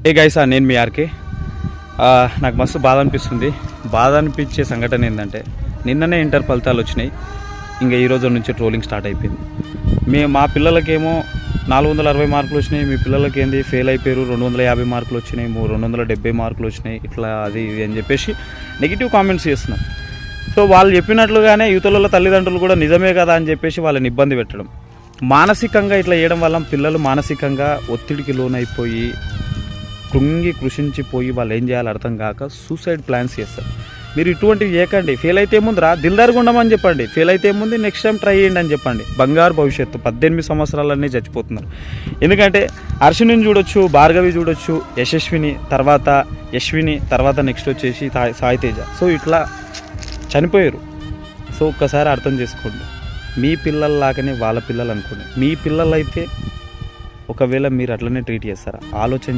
ఏ గైసా, నేను మీ ఆర్కే. నాకు మస్తు బాధ అనిపిస్తుంది. బాధ అనిపించే సంఘటన ఏంటంటే, నిన్ననే ఇంటర్ ఫలితాలు వచ్చినాయి. ఇంకా ఈ రోజు నుంచి ట్రోలింగ్ స్టార్ట్ అయిపోయింది. మా పిల్లలకేమో 460 మార్కులు వచ్చినాయి, మీ పిల్లలకి ఏంది ఫెయిల్ అయిపోయారు, 250 మార్కులు వచ్చినాయి, 270 మార్కులు వచ్చినాయి, ఇట్లా అది ఇది అని చెప్పేసి నెగిటివ్ కామెంట్స్ చేస్తున్నారు. సో వాళ్ళు చెప్పినట్లుగానే యువతల తల్లిదండ్రులు కూడా నిజమే కదా అని చెప్పేసి వాళ్ళని ఇబ్బంది పెట్టడం, మానసికంగా ఇట్లా చేయడం వల్ల పిల్లలు మానసికంగా ఒత్తిడికి లోనైపోయి కృషించిపోయి వాళ్ళు ఏం చేయాలో అర్థం కాక సూసైడ్ ప్లాన్స్ చేస్తారు. మీరు ఇటువంటివి చేయకండి. ఫెయిల్ అయితే ముందురా దిల్దారుగా ఉండమని చెప్పండి. ఫెయిల్ అయితే ముందు నెక్స్ట్ టైం ట్రై చేయండి అని చెప్పండి. బంగారు భవిష్యత్తు. 18 సంవత్సరాలన్నీ చచ్చిపోతున్నారు. ఎందుకంటే హర్షిని చూడొచ్చు, భార్గవి చూడొచ్చు, యశ్విని తర్వాత నెక్స్ట్ వచ్చేసి సాయి తేజ. సో ఇట్లా చనిపోయారు. సో ఒక్కసారి అర్థం చేసుకోండి. మీ పిల్లల్లాగానే వాళ్ళ పిల్లలు అనుకోండి. మీ పిల్లలైతే ఒకవేళ మీరు అట్లనే ట్రీట్ చేస్తారా? ఆలోచన